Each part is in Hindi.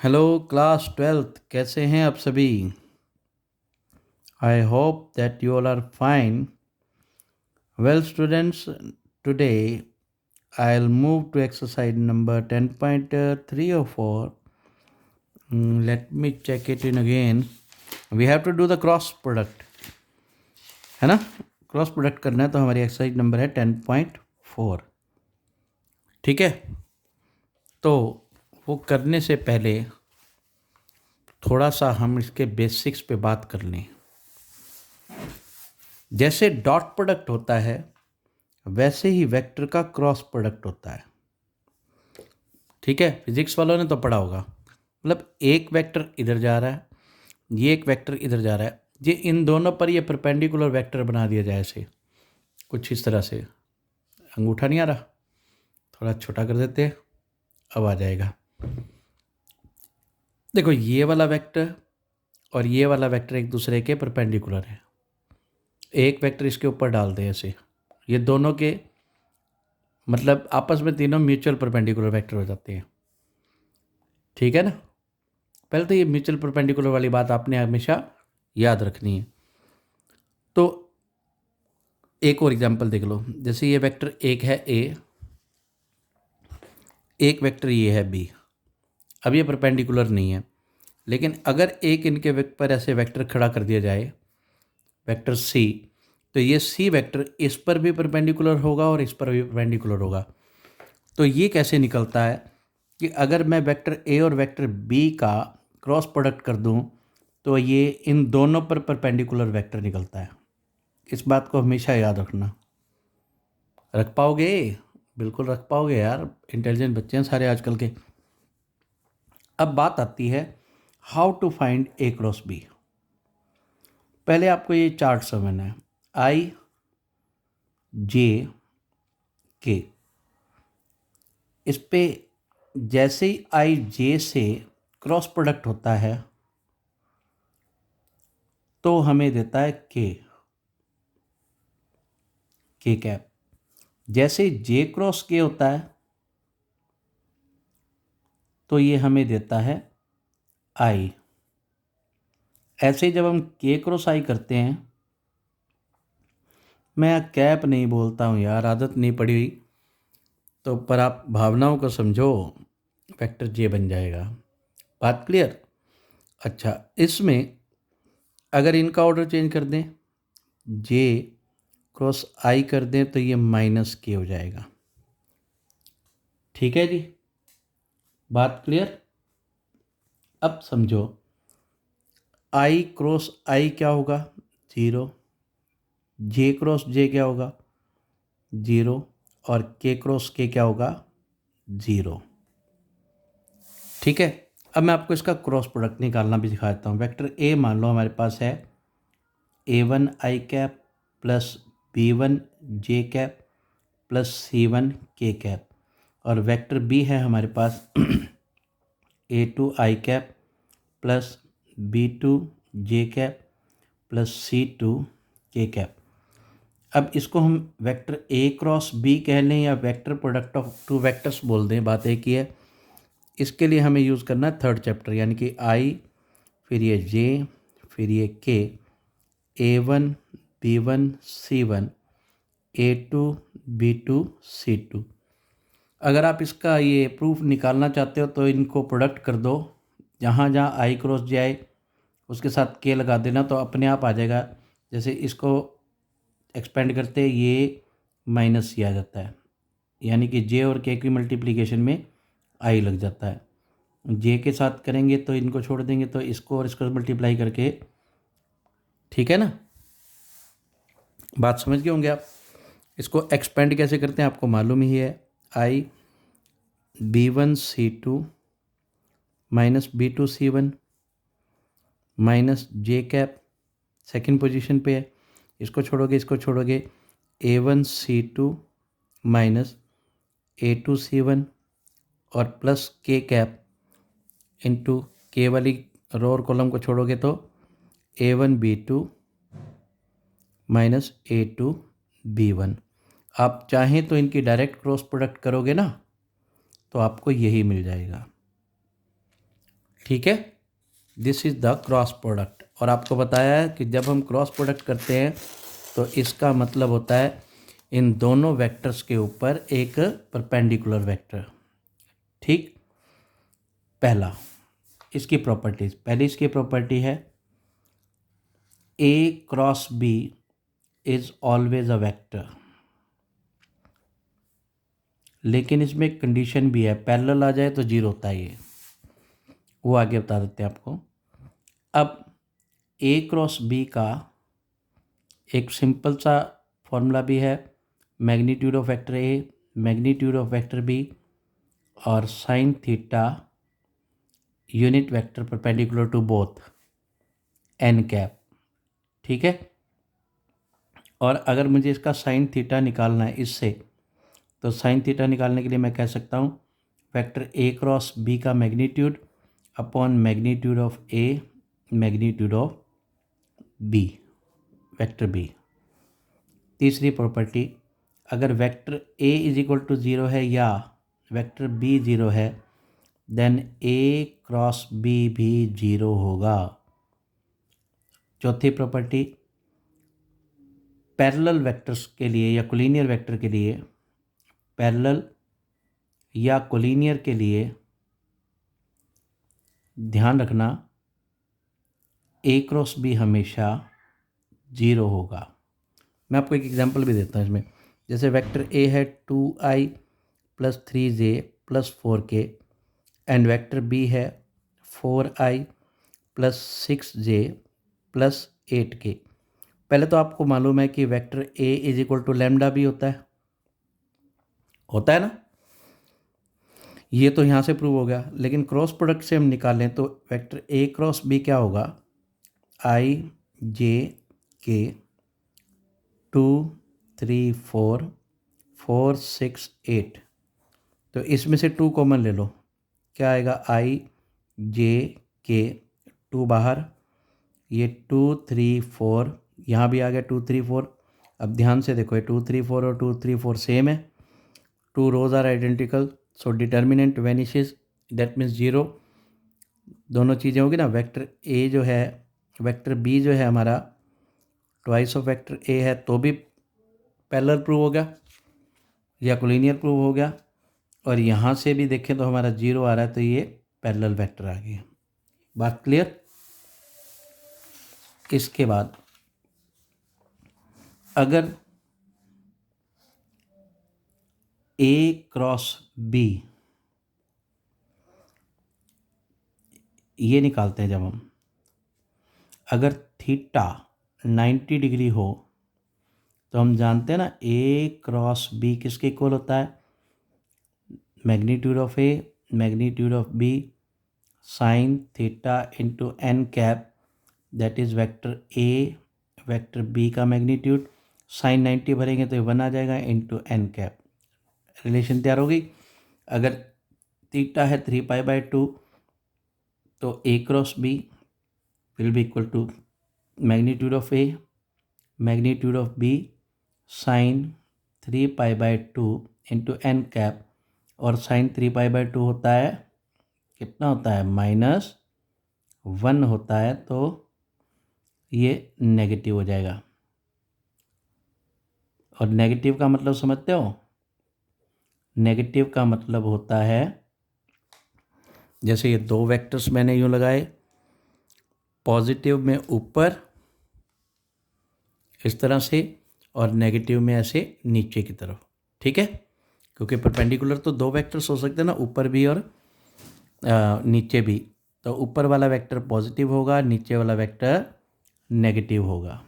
हेलो क्लास ट्वेल्थ, कैसे हैं आप सभी? I hope that you all are fine. Well students, today I'll move to exercise number 10.3 or 4. Let me check it in again. We have to do the cross product, है ना? क्रॉस प्रोडक्ट करना है तो हमारी एक्सरसाइज नंबर है 10.4. ठीक है, तो वो करने से पहले थोड़ा सा हम इसके बेसिक्स पे बात कर लें. जैसे डॉट प्रोडक्ट होता है वैसे ही वेक्टर का क्रॉस प्रोडक्ट होता है. ठीक है, फिजिक्स वालों ने तो पढ़ा होगा. मतलब एक वेक्टर इधर जा रहा है, ये एक वेक्टर इधर जा रहा है, ये इन दोनों पर ये परपेंडिकुलर वेक्टर बना दिया जाए. ऐसे कुछ इस तरह से. अंगूठा नहीं आ रहा, थोड़ा छोटा कर देते हैं, अब आ जाएगा. देखो, ये वाला वेक्टर और ये वाला वेक्टर एक दूसरे के परपेंडिकुलर है. एक वेक्टर इसके ऊपर डाल दें ऐसे, ये दोनों के मतलब आपस में तीनों म्यूचुअल परपेंडिकुलर वेक्टर हो जाते हैं. ठीक है ना? पहले तो ये म्यूचुअल परपेंडिकुलर वाली बात आपने हमेशा याद रखनी है. तो एक और एग्जांपल देख लो. जैसे ये वेक्टर एक है ए, एक वेक्टर ये है बी. अब ये परपेंडिकुलर नहीं है, लेकिन अगर एक इनके पर ऐसे वेक्टर खड़ा कर दिया जाए, वेक्टर सी, तो ये सी वेक्टर इस पर भी परपेंडिकुलर होगा और इस पर भी परपेंडिकुलर होगा. तो ये कैसे निकलता है कि अगर मैं वेक्टर ए और वेक्टर बी का क्रॉस प्रोडक्ट कर दूं तो ये इन दोनों पर परपेंडिकुलर वेक्टर निकलता है. इस बात को हमेशा याद रखना. रख पाओगे? बिल्कुल रख पाओगे यार, इंटेलिजेंट बच्चे हैं सारे आजकल के. अब बात आती है how to find A cross B. पहले आपको ये चार्ट समझना है. आई जे के, इस पे जैसे ही आई जे से क्रॉस प्रोडक्ट होता है तो हमें देता है के कैप. जैसे जे क्रॉस के होता है तो ये हमें देता है आई. ऐसे ही जब हम के क्रॉस आई करते हैं, मैं कैप नहीं बोलता हूँ यार, आदत नहीं पड़ी हुई, तो पर आप भावनाओं को समझो, वेक्टर जे बन जाएगा. बात क्लियर? अच्छा, इसमें अगर इनका ऑर्डर चेंज कर दें, जे क्रॉस आई कर दें, तो ये माइनस के हो जाएगा. ठीक है जी, बात क्लियर? अब समझो, आई क्रॉस आई क्या होगा? 0. जे क्रॉस जे क्या होगा? 0. और के क्रॉस के क्या होगा? 0. ठीक है, अब मैं आपको इसका क्रॉस प्रोडक्ट निकालना भी दिखाता हूँ. वेक्टर ए मान लो हमारे पास है a1 आई कैप प्लस b1 जे कैप प्लस c1 के कैप, और वेक्टर बी है हमारे पास a2 आई कैप प्लस b2 जे कैप प्लस c2 के कैप. अब इसको हम वेक्टर ए क्रॉस बी कह लें या vector product of two vectors बोल दें, बात एक ही है. इसके लिए हमें यूज़ करना है थर्ड चैप्टर, यानी कि आई, फिर ये जे, फिर ये के, a1 b1 c1 a2 b2 c2. अगर आप इसका ये प्रूफ निकालना चाहते हो तो इनको प्रोडक्ट कर दो. जहाँ जहाँ आई क्रॉस जाए उसके साथ के लगा देना, तो अपने आप आ जाएगा. जैसे इसको एक्सपेंड करते ये माइनस सी आ जाता है, यानी कि जे और के की मल्टीप्लिकेशन में आई लग जाता है. जे के साथ करेंगे तो इनको छोड़ देंगे, तो इसको और इसको मल्टीप्लाई करके. ठीक है ना? बात समझ गए होंगे आप. इसको एक्सपेंड कैसे करते हैं आपको मालूम ही है. I b1 c2 minus b2 c1 minus J cap second position पे है. इसको छोड़ोगे, इसको छोड़ोगे, a1 c2 minus a2 c1 और प्लस के कैप इंटू के वाली रो और कॉलम को छोड़ोगे तो a1 b2 minus a2 b1. आप चाहें तो इनकी डायरेक्ट क्रॉस प्रोडक्ट करोगे ना, तो आपको यही मिल जाएगा. ठीक है, this is the cross product. और आपको बताया है कि जब हम क्रॉस प्रोडक्ट करते हैं तो इसका मतलब होता है इन दोनों वेक्टर्स के ऊपर एक परपेंडिकुलर वेक्टर। ठीक, पहला इसकी प्रॉपर्टीज, पहली इसकी प्रॉपर्टी है A cross B is always a vector. लेकिन इसमें एक कंडीशन भी है, पैरेलल आ जाए तो जीरो होता है, ये वो आगे बता देते हैं आपको। अब ए क्रॉस बी का एक सिंपल सा फॉर्मूला भी है, magnitude of vector A magnitude of vector B और sine theta unit vector perpendicular to both N cap. ठीक है, और अगर मुझे इसका साइन थीटा निकालना है इससे, तो साइन थीटा निकालने के लिए मैं कह सकता हूँ वेक्टर ए क्रॉस बी का magnitude upon magnitude of A magnitude of B, vector B. तीसरी प्रॉपर्टी, अगर vector A is equal to zero है या वेक्टर बी ज़ीरो है देन ए क्रॉस बी भी ज़ीरो होगा। चौथी प्रॉपर्टी, पैरेलल वेक्टर्स के लिए या कोलिनियर वेक्टर के लिए, पैरेलल या कोलिनियर के लिए ध्यान रखना ए क्रॉस बी हमेशा ज़ीरो होगा। मैं आपको एक एग्जांपल भी देता हूँ इसमें, जैसे वेक्टर ए है 2i + 3j + 4k and vector B है 4i + 6j + 8k। पहले तो आपको मालूम है कि vector A is equal to lambda भी होता है ना, ये तो यहाँ से प्रूव हो गया। लेकिन क्रॉस प्रोडक्ट से हम निकालें तो वेक्टर ए क्रॉस बी क्या होगा, i j k 2 3 4 4 6 8। तो इसमें से 2 कॉमन ले लो, क्या आएगा, i j k 2 बाहर, ये 2 3 4 यहाँ भी आ गया 2 3 4। अब ध्यान से देखो, ये 2 3 4 और 2 3 4 सेम है, 2 rows are identical, so determinant vanishes, that means zero. दोनों चीज़ें होगी ना, वेक्टर ए जो है, वेक्टर बी जो है हमारा ट्वाइस ऑफ वेक्टर ए है तो भी पैरेलल प्रूव हो गया या कोलिनियर प्रूव हो गया। और यहाँ से भी देखें तो हमारा जीरो आ रहा है तो ये पैरेलल वेक्टर आ गया। बात क्लियर। इसके बाद अगर ए क्रॉस बी, ये निकालते हैं जब हम, अगर थीटा 90 डिग्री हो तो हम जानते हैं ना ए क्रॉस बी किसके इक्वल होता है, magnitude of A magnitude of B sine theta into N cap, that is vector A vector B का मैग्नीट्यूड। साइन 90 भरेंगे तो ये 1 आ जाएगा इंटू एन कैप, रिलेशन तैयार हो गई। अगर थीटा है 3π/2 तो A cross B will be equal to magnitude of A magnitude of B sine 3π/2 into N cap, और साइन 3π/2 होता है, कितना होता है, -1 होता है, तो ये नेगेटिव हो जाएगा। और नेगेटिव का मतलब समझते हो, नेगेटिव का मतलब होता है जैसे ये दो वेक्टर्स मैंने यूँ लगाए, पॉजिटिव में ऊपर इस तरह से और नेगेटिव में ऐसे नीचे की तरफ। ठीक है, क्योंकि परपेंडिकुलर तो दो वेक्टर्स हो सकते हैं ना, ऊपर भी और नीचे भी। तो ऊपर वाला वेक्टर पॉजिटिव होगा, नीचे वाला वेक्टर नेगेटिव होगा।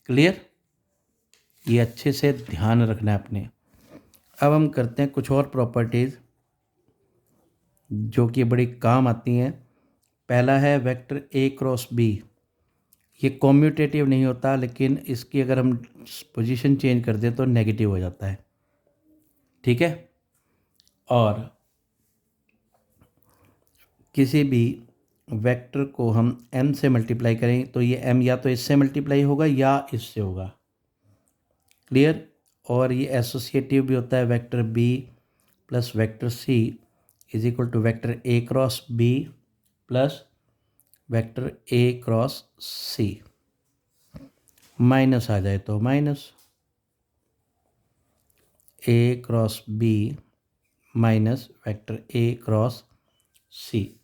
क्लियर, ये अच्छे से ध्यान रखना है अपने। अब हम करते हैं कुछ और प्रॉपर्टीज़ जो कि बड़ी काम आती हैं। पहला है वेक्टर ए क्रॉस बी, ये कॉम्यूटेटिव नहीं होता, लेकिन इसकी अगर हम पोजीशन चेंज कर दें तो नेगेटिव हो जाता है। ठीक है, और किसी भी वेक्टर को हम m से मल्टीप्लाई करें तो ये m या तो इससे मल्टीप्लाई होगा या इससे होगा। क्लियर, और ये एसोसिएटिव भी होता है, vector b plus vector c is equal to vector a cross b plus vector A cross C, minus आ जाए तो minus A cross B minus vector A cross C.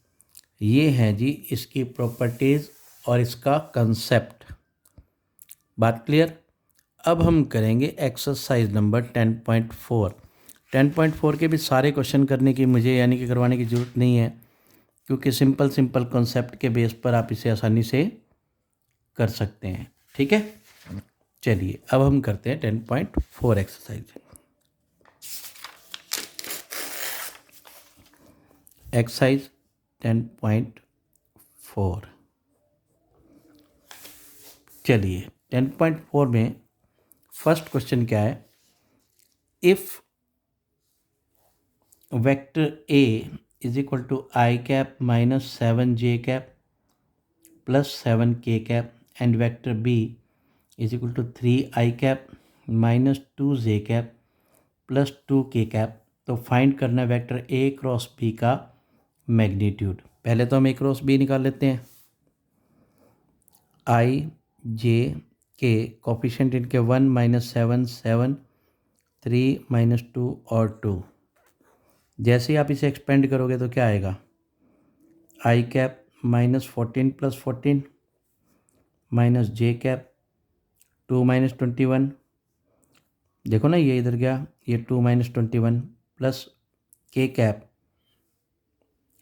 ये है जी इसकी प्रॉपर्टीज़ और इसका कंसेप्ट। बात क्लियर। अब हम करेंगे एक्सरसाइज नंबर 10.4। 10.4 के भी सारे क्वेश्चन करने की मुझे यानी कि करवाने की ज़रूरत नहीं है, क्योंकि सिंपल कॉन्सेप्ट के बेस पर आप इसे आसानी से कर सकते हैं। ठीक है, चलिए अब हम करते हैं 10.4 एक्सरसाइज। एक्सरसाइज 10.4। चलिए 10.4 में फर्स्ट क्वेश्चन क्या है, if vector A is equal to I cap minus 7j cap plus 7k cap and vector B is equal to 3i cap minus 2j cap plus 2k cap, तो फाइंड करना वेक्टर ए क्रॉस बी का मैग्नीट्यूड। पहले तो हम ए क्रॉस बी निकाल लेते हैं। आई जे के कोफिशिएंट इनके 1 माइनस 7 7 3 माइनस 2 और 2। जैसे ही आप इसे एक्सपेंड करोगे तो क्या आएगा, आई cap minus 14 plus 14 minus J cap 2 minus 21। देखो ना ये इधर गया, ये 2 माइनस 21 प्लस के cap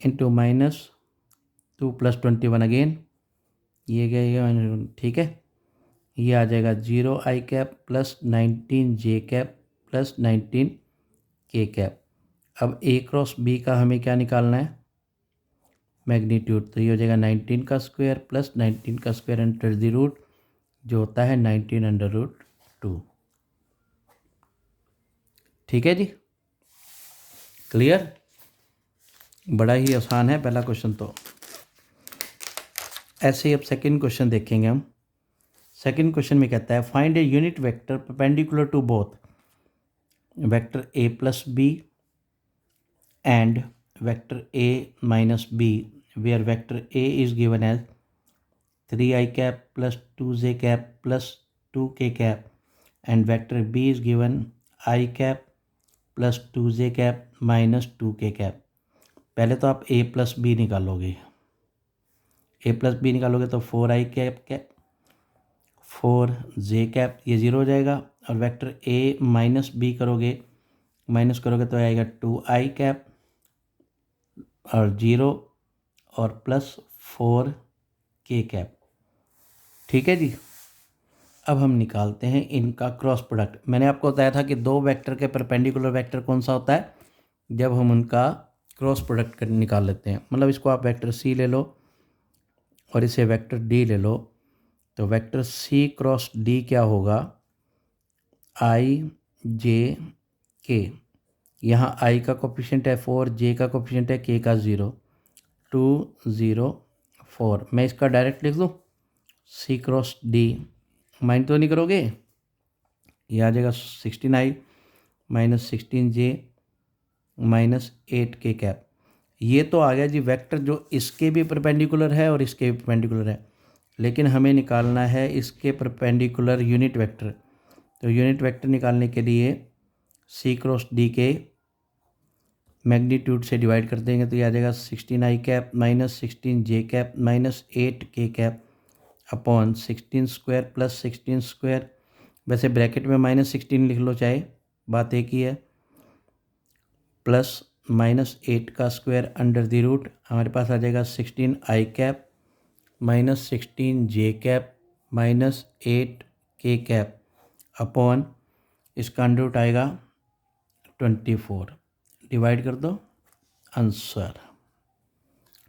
into minus 2 plus 21 again, ये गया ये, ठीक है। ये आ जाएगा 0 आई कैप प्लस 19 जे कैप प्लस 19 के कैप। अब ए क्रॉस बी का हमें क्या निकालना है, मैग्नीट्यूड। तो ये हो जाएगा 19 का स्क्वायर प्लस 19 का स्क्वायर अंडर द रूट, जो होता है 19 अंडर रूट 2। ठीक है जी, क्लियर। बड़ा ही आसान है पहला क्वेश्चन तो। ऐसे ही अब सेकंड क्वेश्चन देखेंगे हम। सेकंड क्वेश्चन में कहता है find a unit vector perpendicular to both vector A plus B and vector A minus B, where vector A is given as 3i cap plus 2j cap plus 2k cap and vector B is given i cap plus 2j cap minus 2k cap. पहले तो आप a प्लस बी निकालोगे, a प्लस बी निकालोगे तो 4i cap cap 4j cap, ये 0 हो जाएगा। और वेक्टर a माइनस बी करोगे, माइनस करोगे तो आएगा 2i कैप और 0 और प्लस 4k कैप। ठीक है जी। अब हम निकालते हैं इनका क्रॉस प्रोडक्ट। मैंने आपको बताया था कि दो वेक्टर के परपेंडिकुलर वेक्टर कौन सा होता है, जब हम उनका क्रॉस प्रोडक्ट निकाल लेते हैं। मतलब इसको आप वेक्टर सी ले लो और इसे वेक्टर डी ले लो, तो वेक्टर सी क्रॉस डी क्या होगा, आई जे के। यहाँ आई का कोफिशिएंट है 4, जे का कोफिशिएंट है के का 0, 2 0 4। मैं इसका डायरेक्ट लिख दूँ, सी क्रॉस डी, माइंड तो नहीं करोगे, ये आ जाएगा 16i minus 16j minus 8k cap. ये तो आ गया जी वेक्टर जो इसके भी परपेंडिकुलर है और इसके भी परपेंडिकुलर है, लेकिन हमें निकालना है इसके परपेंडिकुलर यूनिट वेक्टर। तो यूनिट वेक्टर निकालने के लिए सी क्रॉस डी के मैग्नीट्यूड से डिवाइड कर देंगे, तो ये आ जाएगा 16i cap minus 16j cap minus 8k cap upon 16 square plus 16 square. वैसे ब्रैकेट में माइनस 16 लिख लो, चाहे बात एक ही है, प्लस माइनस 8 का स्क्वायर अंडर द रूट, हमारे पास आ जाएगा 16i cap minus 16j cap minus 8k cap upon इसका अंडर रूट आएगा 24। डिवाइड कर दो, आंसर।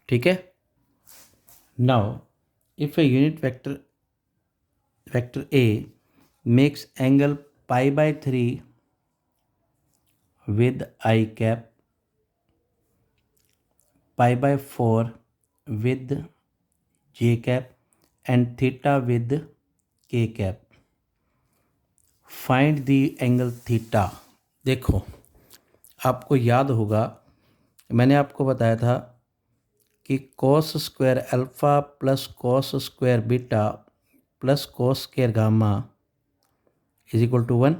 ठीक है। Now if A unit vector A makes angle pi by 3 with I cap, pi by 4 with J cap and theta with K cap. Find the angle theta। देखो आपको याद होगा मैंने आपको बताया था कि cos square alpha plus cos square beta plus cos square gamma is equal to 1।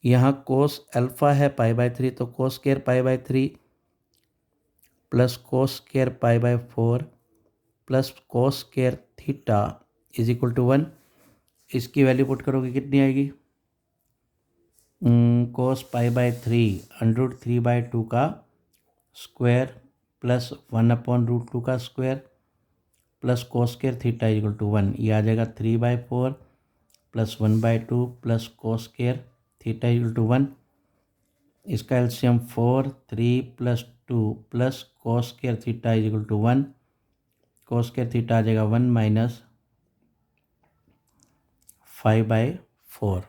यहाँ cos अल्फ़ा है π/3 तो cos square π/3 plus cos square π/4 plus cos square theta is equal to 1। इसकी वैल्यू पुट करोगे कितनी आएगी? cos π/3 √3/2 का स्क्वायर प्लस 1/√2 का square plus cos square theta equal to 1। ये आ जाएगा 3/4 plus 1/2 plus cos square theta equal to 1। इसका LCM 4 3 plus 2 plus cos square theta equal to 1। cos square theta आ जाएगा 1 माइनस 5/4।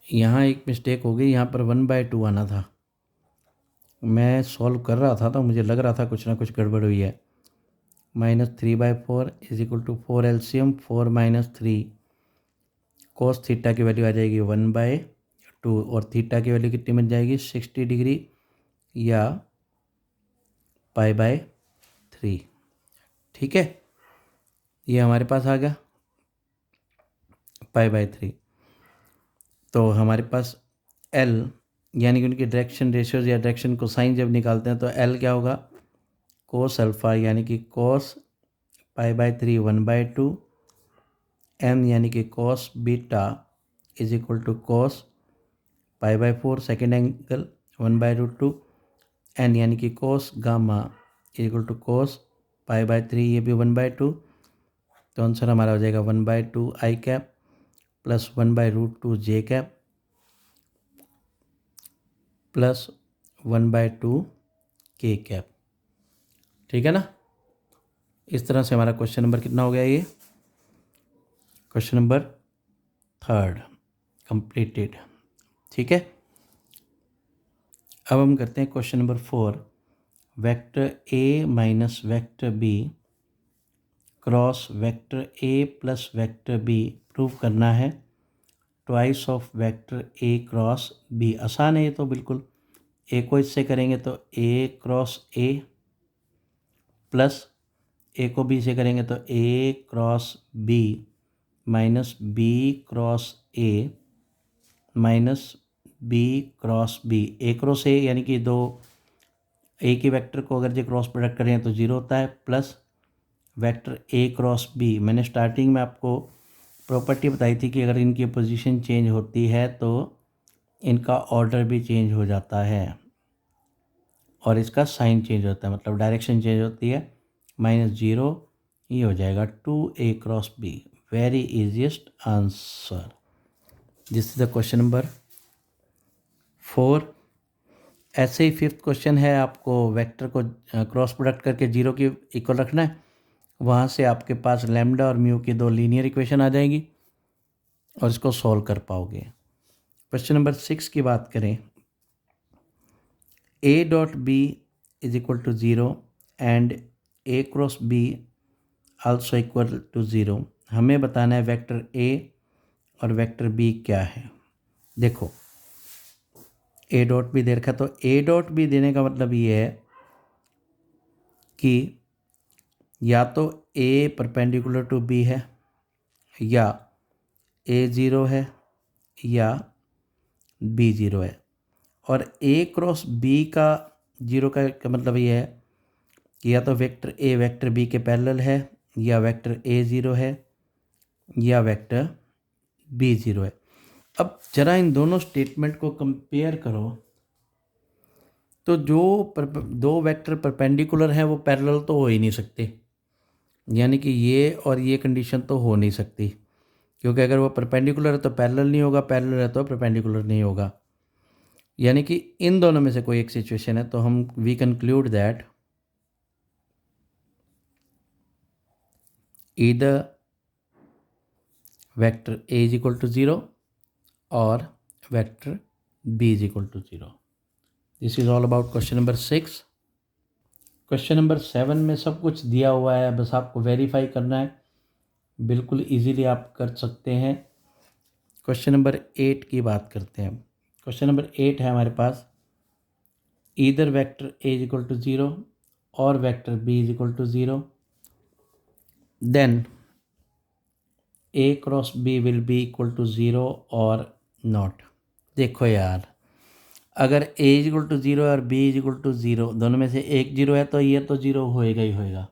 यहाँ एक मिस्टेक हो गई, यहाँ पर 1/2 आना था। मैं सॉल्व कर रहा था तो मुझे लग रहा था कुछ ना कुछ गड़बड़ हुई है। Minus 3/4 is equal to 4 LCM 4 minus 3 cos theta की वैल्यू आ जाएगी 1/2 और थीटा की वैल्यू कितनी बन जाएगी 60 डिग्री या π/3। ठीक है, ये हमारे पास आ गया π/3। तो हमारे पास L यानी कि उनकी डायरेक्शन रेशियोज या डायरेक्शन कोसाइन जब निकालते हैं तो L क्या होगा? cos अल्फ़ा यानी कि cos π/3 1/2 M यानी कि cos beta is equal to cos π/4 second angle 1/√2 N यानी कि cos gamma is equal to cos π/3 ये भी 1/2। तो आंसर हमारा हो जाएगा 1/2 i cap plus 1/√2 j cap plus 1/2 k cap. ठीक है ना? इस तरह से हमारा क्वेश्चन नंबर कितना हो गया? ये क्वेश्चन नंबर 3 कंप्लीटेड। ठीक है, अब हम करते हैं question number 4। Vector A minus vector B cross vector A plus vector B prove करना है twice of vector A cross B। आसान है ये तो बिल्कुल। A को इससे करेंगे तो A cross A plus A को B से करेंगे तो A cross B minus B cross A minus B cross B। A cross A यानी कि दो A के वेक्टर को अगर जो क्रॉस प्रोडक्ट करें तो 0 होता है plus vector A cross B। मैंने स्टार्टिंग में आपको प्रॉपर्टी बताई थी कि अगर इनकी पोजीशन चेंज होती है तो इनका ऑर्डर भी चेंज हो जाता है और इसका साइन चेंज होता है, मतलब डायरेक्शन चेंज होती है। -0 ये हो जाएगा 2A cross B। Very easiest answer. This is the question number 4। ऐसे ही 5th क्वेश्चन है, आपको वेक्टर को क्रॉस प्रोडक्ट करके 0 की इक्वल रखना है। वहाँ से आपके पास लैम्डा और म्यू की दो लीनियर इक्वेशन आ जाएंगी और इसको सॉल्व कर पाओगे। क्वेश्चन नंबर 6 की बात करें, A dot B is equal to 0 and A cross B also equal to 0। हमें बताना है वेक्टर A और वेक्टर B क्या है। देखो A डॉट B दे रखा, तो A डॉट B देने का मतलब ये है कि या तो A परपेंडिकुलर टू B है या A 0 है या B 0 है। और A क्रॉस B का 0 का मतलब ये है कि या तो वेक्टर A वेक्टर B के पैरेलल है या वेक्टर A 0 है या वेक्टर B 0 है। अब जरा इन दोनों स्टेटमेंट को कंपेयर करो तो जो दो वेक्टर परपेंडिकुलर हैं वो पैरेलल तो हो ही नहीं सकते, यानी कि ये और ये कंडीशन तो हो नहीं सकती, क्योंकि अगर वो परपेंडिकुलर है तो पैरेलल नहीं होगा, पैरेलल है तो परपेंडिकुलर नहीं होगा। यानी कि इन दोनों में से कोई एक सिचुएशन है, तो हम we conclude that either vector A is equal to 0 और vector B is equal to 0। This is all about question number 6। Question number 7 में सब कुछ दिया हुआ है, बस आपको वेरीफाई करना है। बिल्कुल इजीली आप कर सकते हैं। क्वेश्चन नंबर 8 की बात करते हैं। क्वेश्चन नंबर 8 है हमारे पास, either vector A is equal to 0 or vector b is equal to 0, then a cross b will be equal to 0 or not। देखो यार, अगर a इज इक्वल टू 0 और b इज इक्वल टू 0, दोनों में से एक 0 है तो ये तो 0 होएगा ही होएगा,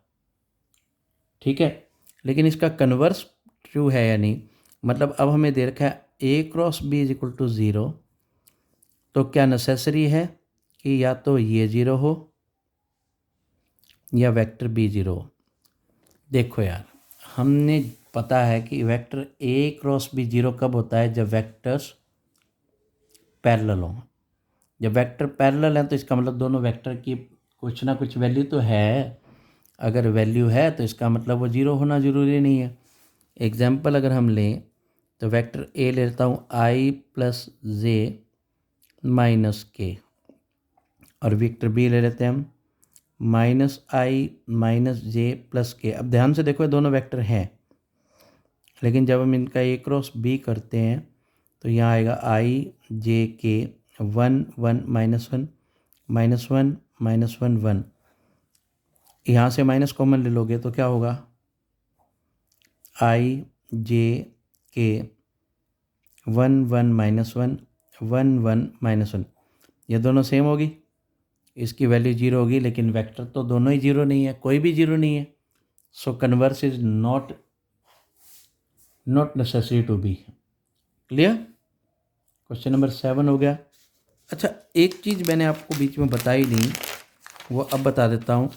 ठीक है। लेकिन इसका कन्वर्स ट्रू है या नहीं, मतलब अब हमें दे रखा है a cross b is equal to 0, तो क्या नेसेसरी है कि या तो ये 0 हो या वेक्टर b 0 हो। देखो यार, हमने पता है कि वेक्टर a क्रॉस b 0 कब होता है, जब वेक्टर्स पैरेलल हों। जब वेक्टर पैरेलल हैं तो इसका मतलब दोनों वेक्टर की कुछ ना कुछ वैल्यू तो है। अगर वैल्यू है तो इसका मतलब वो 0 होना ज़रूरी नहीं है। एग्जाम्पल अगर हम लें तो वेक्टर a ले लेता हूँ i प्लस जे माइनस के, और वेक्टर b ले लेते हैं हम माइनस आई माइनस जे प्लस के। अब ध्यान से देखो, ये दोनों वेक्टर हैं, लेकिन जब हम इनका a क्रॉस b करते हैं तो यहाँ आएगा i जे के 1 1 माइनस 1 माइनस 1 माइनस 1 1। यहाँ से माइनस कॉमन ले लोगे तो क्या होगा, i जे के 1 1 माइनस 1 1 1 माइनस 1। ये दोनों सेम होगी, इसकी वैल्यू 0 होगी, लेकिन वेक्टर तो दोनों ही 0 नहीं है, कोई भी 0 नहीं है। So converse is not necessary to be. Clear? Question number 7 हो गया। अच्छा, एक चीज़ मैंने आपको बीच में बताई नहीं, वो अब बता देता हूँ,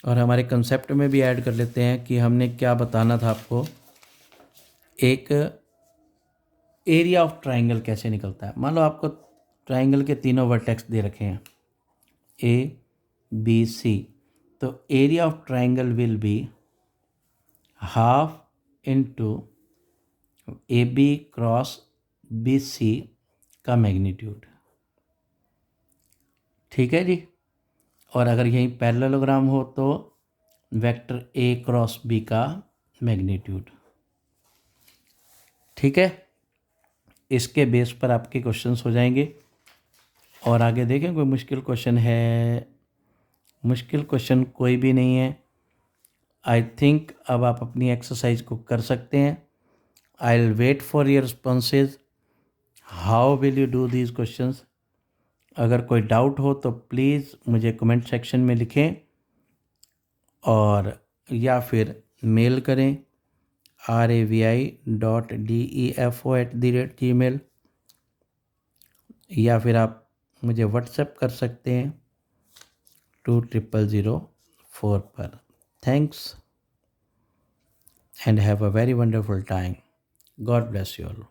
और हमारे कंसेप्ट में भी ऐड कर लेते हैं कि हमने क्या बताना था आपको। एक एरिया ऑफ ट्राइंगल कैसे निकलता है। मान लो आपको ट्राइंगल के तीनों वर्टेक्स दे रखे हैं ए बी सी, तो area of triangle will be half into A B cross B C का मैग्नीट्यूड, ठीक है जी। और अगर यहीं पैरेललोग्राम हो तो वेक्टर ए क्रॉस बी का मैग्नीट्यूड, ठीक है। इसके बेस पर आपके क्वेश्चंस हो जाएंगे। और आगे देखें कोई मुश्किल क्वेश्चन है? मुश्किल क्वेश्चन कोई भी नहीं है। आई थिंक अब आप अपनी एक्सरसाइज को कर सकते हैं। I will wait for your responses. How will you do these questions? अगर कोई डाउट हो तो प्लीज़ मुझे कमेंट सेक्शन में लिखें, और या फिर मेल करें ravi.defo@gmail, या फिर आप मुझे व्हाट्सएप कर सकते हैं 20004 पर। Thanks and have a very wonderful time. God bless you all.